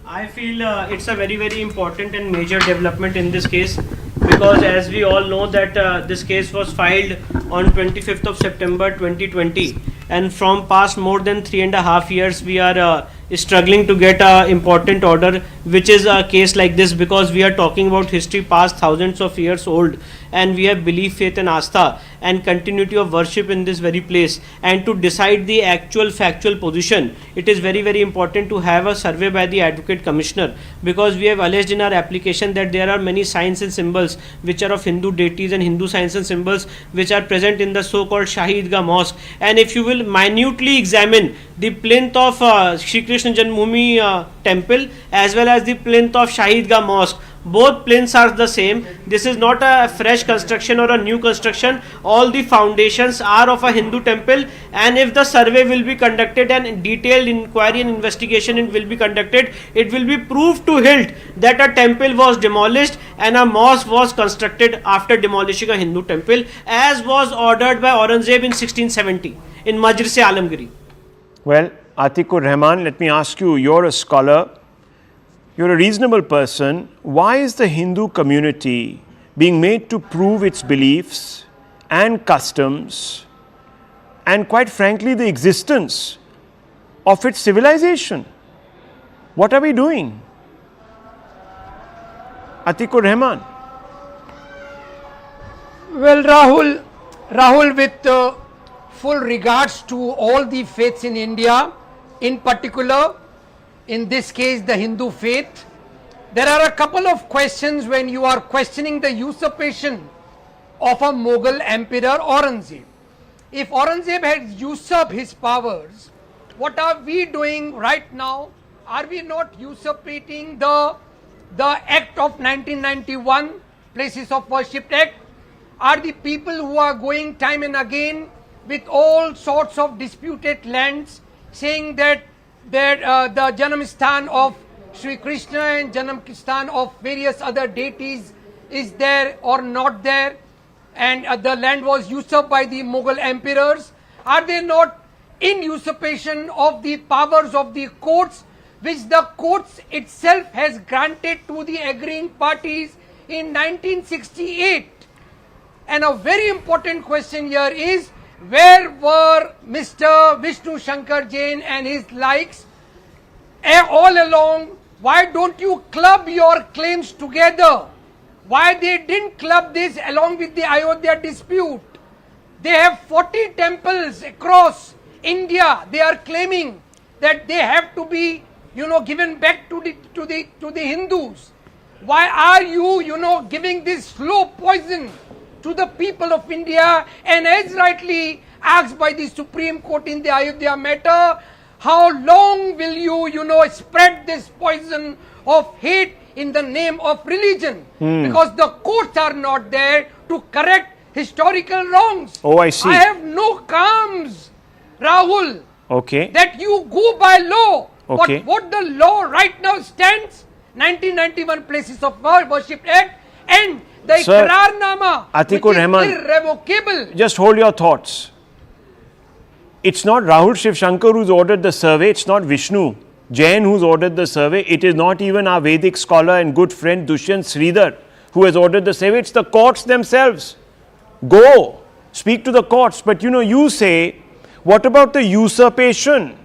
I feel it's a very, very important and major development in this case, because as we all know that this case was filed on 25th of September 2020, and from past more than 3.5 years we are struggling to get an important order which is a case like this, because we are talking about history past thousands of years old, and we have belief, faith and astha and continuity of worship in this very place. And to decide the actual factual position, it is very, very important to have a survey by the Advocate Commissioner, because we have alleged in our application that there are many signs and symbols which are of Hindu deities and Hindu signs and symbols which are present in the so-called Shahi Idgah Mosque. And if you will minutely examine the plinth of Sri Krishna Janmabhoomi temple as well as the plinth of Shahi Idgah Mosque, both plinths are the same. This is not a fresh construction or a new construction. All the foundations are of a Hindu temple, and if the survey will be conducted and detailed inquiry and investigation will be conducted, it will be proved to hilt that a temple was demolished and a mosque was constructed after demolishing a Hindu temple, as was ordered by Aurangzeb in 1670 in Majlis-e-Alamgiri. Well, Atikur Rahman, let me ask you, you're a scholar, you're a reasonable person. Why is the Hindu community being made to prove its beliefs and customs and, quite frankly, the existence of its civilization? What are we doing? Atikur Rahman. Well, Rahul, with full regards to all the faiths in India, in particular, in this case, the Hindu faith, there are a couple of questions when you are questioning the usurpation of a Mughal emperor Aurangzeb. If Aurangzeb had usurped his powers, what are we doing right now? Are we not usurpating the Act of 1991, Places of Worship Act? are the people who are going time and again with all sorts of disputed lands, saying that the Janamsthan of Shri Krishna and Janamsthan of various other deities is there or not there, and the land was usurped by the Mughal emperors. Are they not in usurpation of the powers of the courts, which the courts itself has granted to the agreeing parties in 1968? And a very important question here is, where were Mr. Vishnu Shankar Jain and his likes all along? Why don't you club your claims together? Why they didn't club this along with the Ayodhya dispute? They have 40 temples across India. They are claiming that they have to be, given back to the Hindus. Why are you, giving this slow poison to the people of India? And as rightly asked by the Supreme Court in the Ayodhya matter, how long will you, spread this poison of hate in the name of religion? Because the courts are not there to correct historical wrongs. Oh, I see. I have no qualms, Rahul, okay, that you go by law. Okay. But what the law right now stands, 1991 Places of Worship Act and the Sir, Iqrarnama, Atikur which is Rahman, irrevocable. just hold your thoughts. It's not Rahul Shiv Shankar who's ordered the survey. It's not Vishnu Jain who's ordered the survey. It is not even our Vedic scholar and good friend Dushyant Sridhar who has ordered the survey. It's the courts themselves. Go, speak to the courts. But you say, what about the usurpation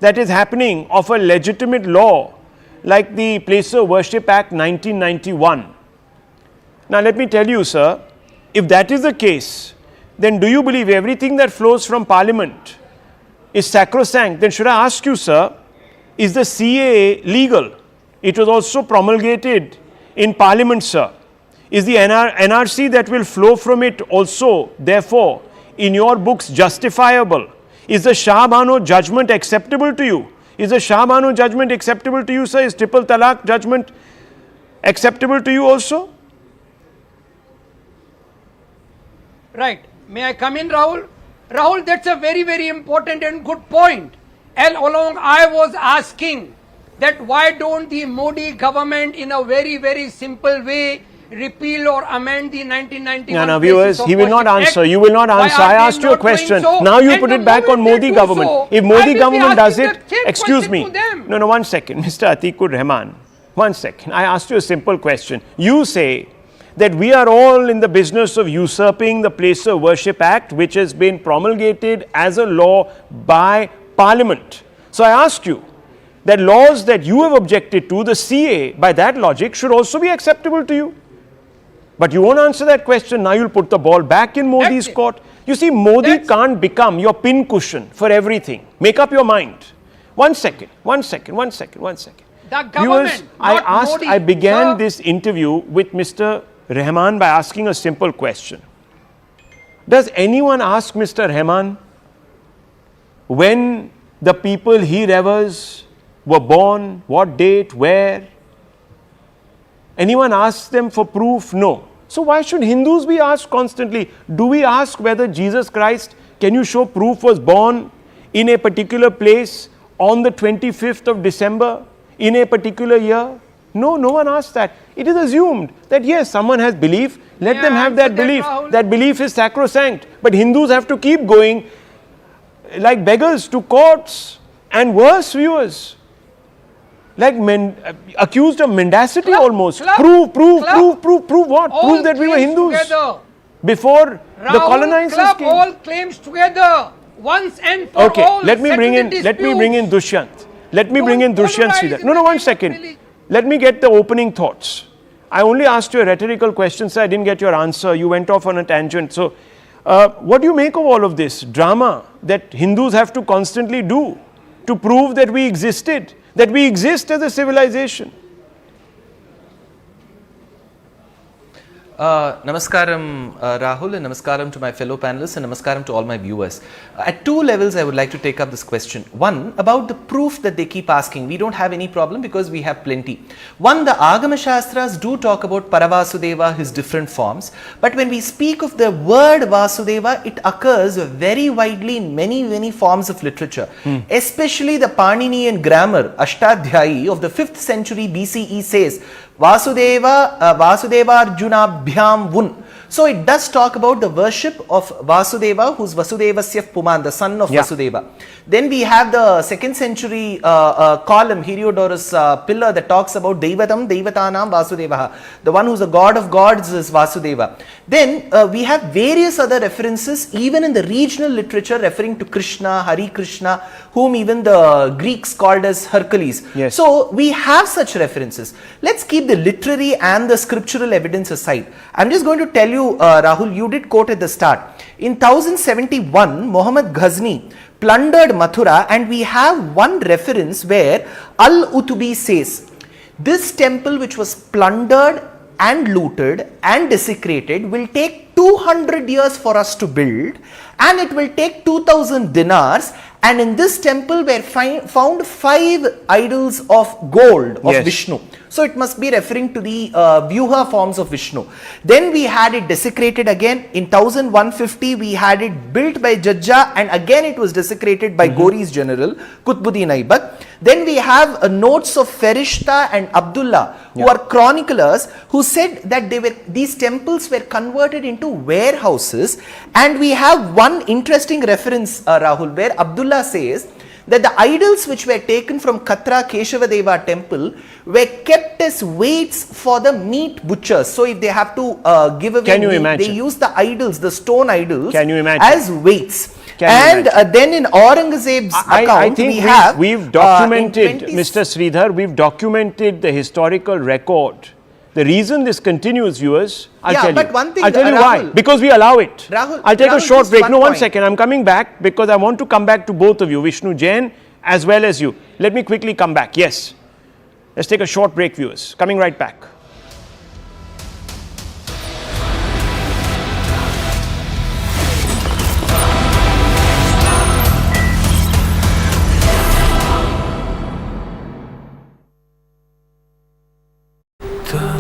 that is happening of a legitimate law like the Place of Worship Act 1991? Now let me tell you, sir, if that is the case, then do you believe everything that flows from Parliament is sacrosanct? Then should I ask you, sir, is the CAA legal? It was also promulgated in Parliament, sir. Is the NRC that will flow from it also, therefore, in your books justifiable? Is the Shah Bano judgment acceptable to you? Is the Shah Bano judgment acceptable to you, sir? Is triple talaq judgment acceptable to you also? Right. May I come in, Rahul? Rahul, that's a very, very important and good point. And along I was asking that why don't the Modi government in a very, very simple way repeal or amend the 1991 No, viewers, he will not answer. Act? You will not answer. I asked you a question. So? Now you And put the it back on moment Modi they do government. so, If I Modi will be government does asking it, the same excuse question me. to them. No, 1 second. Mr. Atikur Rahman, 1 second. I asked you a simple question. You say that we are all in the business of usurping the Place of Worship Act, which has been promulgated as a law by Parliament. So I ask you that laws that you have objected to, the CA, by that logic, should also be acceptable to you. But you won't answer that question. Now you'll put the ball back in Modi's court. You see, Modi can't become your pin cushion for everything. Make up your mind. 1 second. The government, Viewers, not Modi. I began Sir, this interview with Mr. Rahman by asking a simple question. Does anyone ask Mr. Rahman when the people he reveres were born, what date, where? Anyone asks them for proof? No. So why should Hindus be asked constantly? Do we ask whether Jesus Christ, can you show proof, was born in a particular place on the 25th of December in a particular year? No, no one asks that. It is assumed that yes, someone has belief, let them have that belief. That belief is sacrosanct. But Hindus have to keep going like beggars to courts, and worse, viewers, like accused of mendacity almost. Prove what? all Prove that we were claims Hindus together. before the Rahul, colonizers club came. all claims together once and for Okay, all. let me bring in Dushyant. Let me bring in Dushyant Sridhar. No, 1 second. Let me get the opening thoughts. I only asked you a rhetorical question, sir. I didn't get your answer. You went off on a tangent. So, what do you make of all of this drama that Hindus have to constantly do to prove that we existed, that we exist as a civilization? Namaskaram Rahul, and namaskaram to my fellow panelists, and namaskaram to all my viewers. At two levels I would like to take up this question. One, about the proof that they keep asking. We don't have any problem because we have plenty. One, the Agama Shastras do talk about Paravasudeva, his different forms, but when we speak of the word Vasudeva, it occurs very widely in many forms of literature. Especially the Paninian grammar, Ashtadhyayi of the 5th century BCE says, Vasudeva Arjunabhyam Vun. So it does talk about the worship of Vasudeva, who is Vasudevasya Puman, the son of Vasudeva. Then we have the 2nd century column, Heliodorus pillar, that talks about Devatam Devatanam Vasudeva. The one who is a god of gods is Vasudeva. Then we have various other references, even in the regional literature, referring to Krishna, Hari Krishna, whom even the Greeks called as Hercules. Yes. So we have such references. Let's keep the literary and the scriptural evidence aside. I'm just going to tell you, Rahul, you did quote at the start. In 1071, Muhammad Ghazni plundered Mathura, and we have one reference where Al-Utubi says, this temple which was plundered and looted and desecrated will take 200 years for us to build, and it will take 2000 dinars, and in this temple were found 5 idols of gold of Vishnu. So it must be referring to the Vyuha forms of Vishnu. Then we had it desecrated again. In 1150 we had it built by Jajja, and again it was desecrated by Ghori's general Qutbuddin Aibak. Then we have notes of Ferishta and Abdullah, who are chroniclers, who said that these temples were converted into warehouses. And we have one interesting reference, Rahul, where Abdullah says that the idols which were taken from Katra Keshavadeva temple were kept as weights for the meat butchers. So if they have to give away meat, they use the idols, the stone idols, as weights. And then in Aurangzeb's account, I think we've documented, Mr. Sridhar, we've documented the historical record. The reason this continues, viewers, I'll tell you. One thing, I'll tell you why. Because we allow it. Rahul, I'll take a short break. No, 1 second. I'm coming back because I want to come back to both of you, Vishnu Jain as well as you. Let me quickly come back. Yes. Let's take a short break, viewers. Coming right back.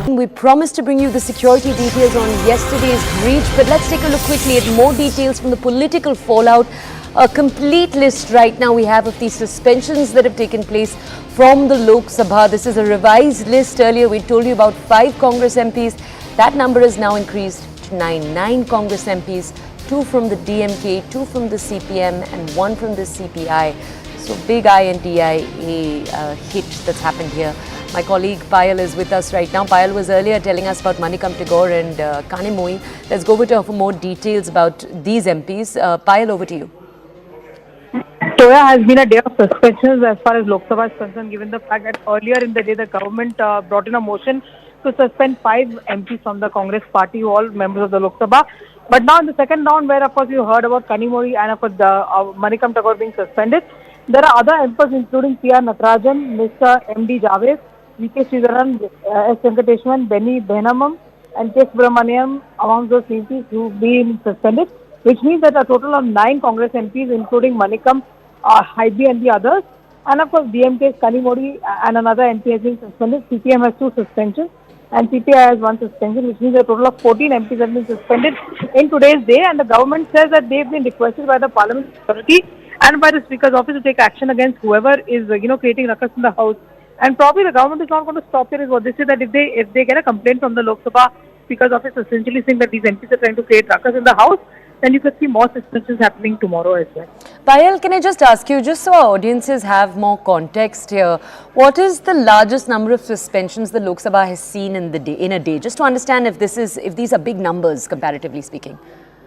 We promised to bring you the security details on yesterday's breach, but let's take a look quickly at more details from the political fallout. A complete list right now we have of the suspensions that have taken place from the Lok Sabha. This is a revised list. Earlier we told you about 5 Congress MPs. That number is now increased to 9 Congress MPs, 2 from the DMK, 2 from the CPM and 1 from the CPI. So big INDIA hit that's happened here. My colleague Payal is with us right now. Payal was earlier telling us about Manikam Tagore and Kanimoi. Let's go over to her for more details about these MPs. Payal, over to you. Toya has been a day of suspensions as far as Lok Sabha is concerned, given the fact that earlier in the day the government brought in a motion to suspend 5 MPs from the Congress party, all members of the Lok Sabha. But now in the second round, where of course you heard about Kanimoi and of course Manikam Tagore being suspended, there are other MPs including P.R. Natarajan, Mr. M.D. Javed, V.K. Sridharan, S. Venkateshwaran, Benny Benamam and K. Subramaniam among those MPs who've been suspended, which means that a total of 9 Congress MPs, including Manikam, Haibi and the others, and of course DMK's Kanimori and another MP has been suspended. CPM has 2 suspensions and CPI has 1 suspension, which means a total of 14 MPs have been suspended in today's day, and the government says that they've been requested by the Parliamentary and by the Speaker's office to take action against whoever is creating ruckus in the House. And probably the government is not going to stop here, is what they say, that if they get a complaint from the Lok Sabha Speaker's office essentially saying that these MPs are trying to create ruckus in the House, then you could see more suspensions happening tomorrow as well. Payal, can I just ask you, just so our audiences have more context here, what is the largest number of suspensions the Lok Sabha has seen in a day? Just to understand if these are big numbers comparatively speaking.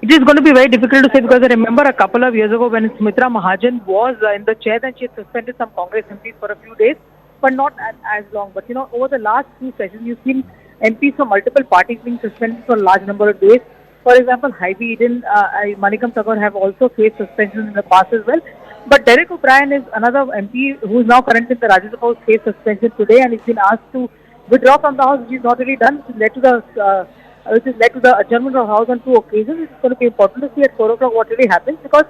It is going to be very difficult to say, because I remember a couple of years ago when Sumitra Mahajan was in the chair, then she had suspended some Congress MPs for a few days, but not as long. But over the last 2 sessions, you've seen MPs from multiple parties being suspended for a large number of days. For example, Haibi Eden, Manikam Tagore have also faced suspensions in the past as well. But Derek O'Brien is another MP who is now currently in the Rajya Sabha, who faced suspension today, and he's been asked to withdraw from the House, which he's not really done, which led to the which has led to the adjournment of the House on 2 occasions. It's going to be important to see at 4 o'clock what really happens, because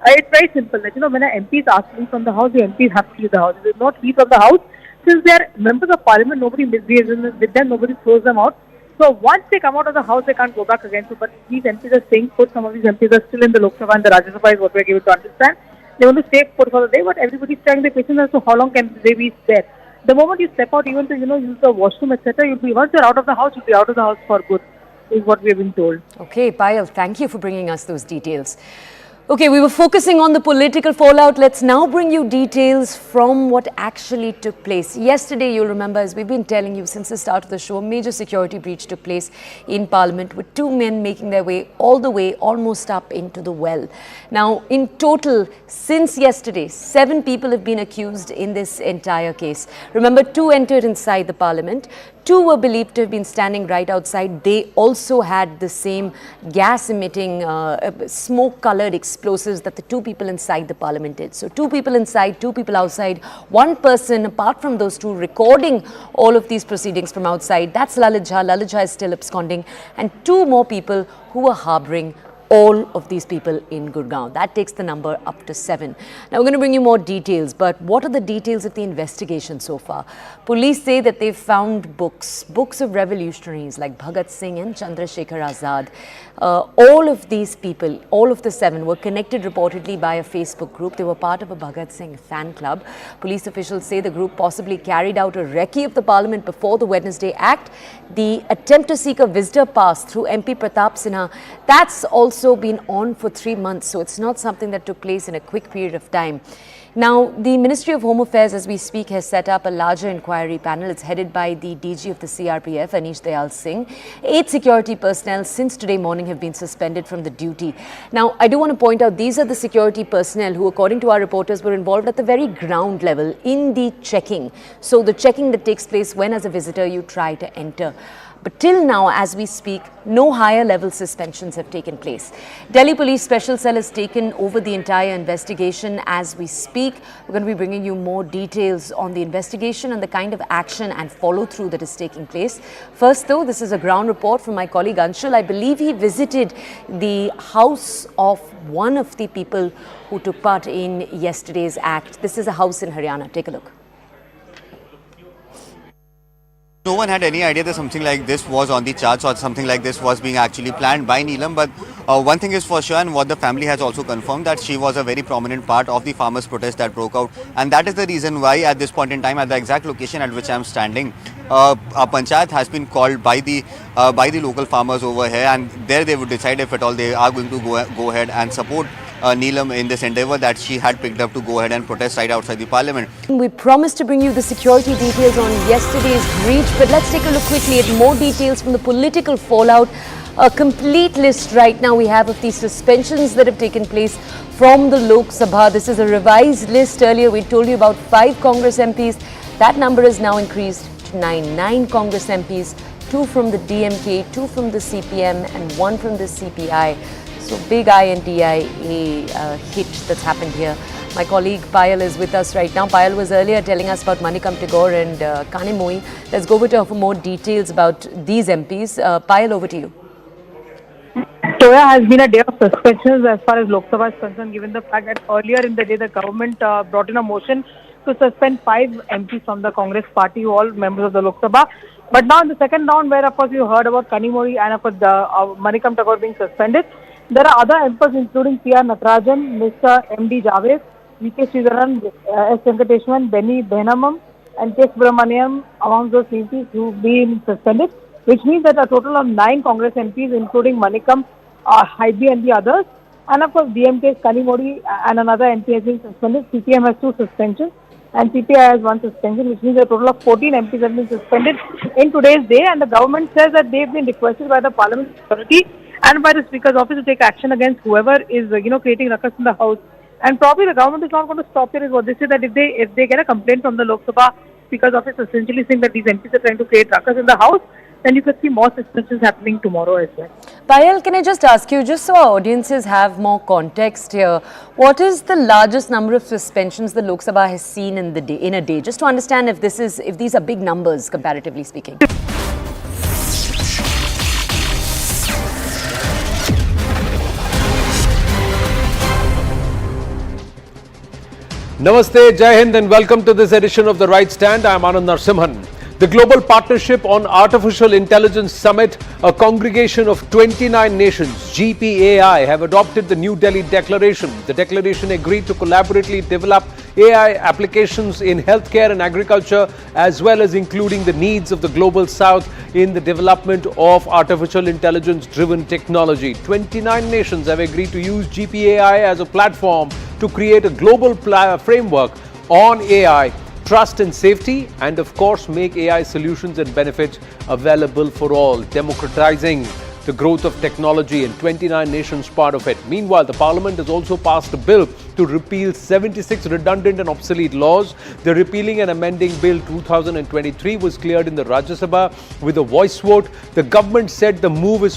it's very simple. That, when an MP is asked to leave from the House, the MPs have to leave the House. If they do not leave from the House, since they are members of Parliament, nobody misbehaves with them, nobody throws them out. So once they come out of the House, they can't go back again. So, but these MPs are staying put. Some of these MPs are still in the Lok Sabha and the Rajya Sabha is what we are given to understand. They want to stay put for the day, but everybody's trying the question as to how long can they be there. The moment you step out, even to use the washroom, etc., you'll be, once you're out of the House, you'll be out of the House for good, is what we have been told. Okay, Payal, thank you for bringing us those details. Okay, we were focusing on the political fallout. Let's now bring you details from what actually took place. Yesterday, you'll remember, as we've been telling you since the start of the show, a major security breach took place in Parliament with 2 men making their way all the way almost up into the well. Now, in total, since yesterday, 7 people have been accused in this entire case. Remember, 2 entered inside the Parliament. 2 were believed to have been standing right outside. They also had the same gas-emitting, smoke-coloured explosives that the 2 people inside the Parliament did. So 2 people inside, 2 people outside. 1 person, apart from those 2, recording all of these proceedings from outside. That's Lalit Jha. Lalit Jha is still absconding. And 2 more people who were harbouring all of these people in Gurgaon. That takes the number up to 7. Now, we're going to bring you more details, but what are the details of the investigation so far? Police say that they've found books of revolutionaries like Bhagat Singh and Chandrasekhar Azad. All of these people, all of the 7, were connected reportedly by a Facebook group. They were part of a Bhagat Singh fan club. Police officials say the group possibly carried out a recce of the Parliament before the Wednesday Act. The attempt to seek a visitor pass through MP Pratap Sinha, that's also been on for 3 months, so it's not something that took place in a quick period of time. Now, the Ministry of Home Affairs, as we speak, has set up a larger inquiry panel. It's headed by the DG of the CRPF, Anish Dayal Singh. 8 security personnel since today morning have been suspended from the duty. Now, I do want to point out, these are the security personnel who, according to our reporters, were involved at the very ground level in the checking. So, the checking that takes place when, as a visitor, you try to enter. But till now, as we speak, no higher level suspensions have taken place. Delhi Police Special Cell has taken over the entire investigation as we speak. We're going to be bringing you more details on the investigation and the kind of action and follow through that is taking place. First, though, this is a ground report from my colleague Anshul. I believe he visited the house of one of the people who took part in yesterday's act. This is a house in Haryana. Take a look. No one had any idea that something like this was on the charts or something like this was being actually planned by Neelam. But one thing is for sure, and what the family has also confirmed, that she was a very prominent part of the farmers' protest that broke out. And that is the reason why at this point in time, at the exact location at which I am standing, a panchayat has been called by the local farmers over here, and there they would decide if at all they are going to go ahead and support Neelam in this endeavour that she had picked up to go ahead and protest right outside the Parliament. We promised to bring you the security details on yesterday's breach, but let's take a look quickly at more details from the political fallout. A complete list right now we have of the suspensions that have taken place from the Lok Sabha. This is a revised list. Earlier we told you about 5 Congress MPs. That number is now increased to 9 Congress MPs, 2 from the DMK, 2 from the CPM and 1 from the CPI. So big INDIA hit that's happened here. My colleague Payal is with us right now. Payal was earlier telling us about Manikam Tagore and Kanimoi. Let's go over to her for more details about these MPs. Payal, over to you. Toya has been a day of suspensions as far as Lok Sabha is concerned, given the fact that earlier in the day the government brought in a motion to suspend 5 MPs from the Congress party, who all members of the Lok Sabha. But now in the second round, where of course you heard about Kanimoi and of course Manikam Tagore being suspended, there are other MPs including P.R. Natarajan, Mr. M.D. Javed, V.K. Sridharan, S. Venkateshwaran, Benny Benamam and K. Subramaniam among those MPs who've been suspended, which means that a total of 9 Congress MPs including Manikam, Haibi and the others, and of course DMK's Kanimori and another MP has been suspended. CPM has 2 suspensions and CPI has 1 suspension, which means a total of 14 MPs have been suspended in today's day, and the government says that they've been requested by the Parliamentary Authority and by the Speaker's office to take action against whoever is creating ruckus in the House. And probably the government is not going to stop here, is what they say, that if they get a complaint from the Lok Sabha Speaker's office essentially saying that these MPs are trying to create ruckus in the House, then you could see more suspensions happening tomorrow as well. Payal, can I just ask you, just so our audiences have more context here, what is the largest number of suspensions the Lok Sabha has seen in a day? Just to understand if these are big numbers comparatively speaking. Namaste, Jai Hind and welcome to this edition of The Right Stand. I am Anand Narsimhan. The Global Partnership on Artificial Intelligence Summit, a congregation of 29 nations, GPAI, have adopted the New Delhi Declaration. The declaration agreed to collaboratively develop AI applications in healthcare and agriculture, as well as including the needs of the Global South in the development of artificial intelligence-driven technology. 29 nations have agreed to use GPAI as a platform to create a global framework on AI, trust and safety, and of course make AI solutions and benefits available for all, democratizing the growth of technology, and 29 nations part of it. Meanwhile, the Parliament has also passed a bill to repeal 76 redundant and obsolete laws. The Repealing and Amending Bill 2023 was cleared in the Rajya Sabha with a voice vote. The government said the move is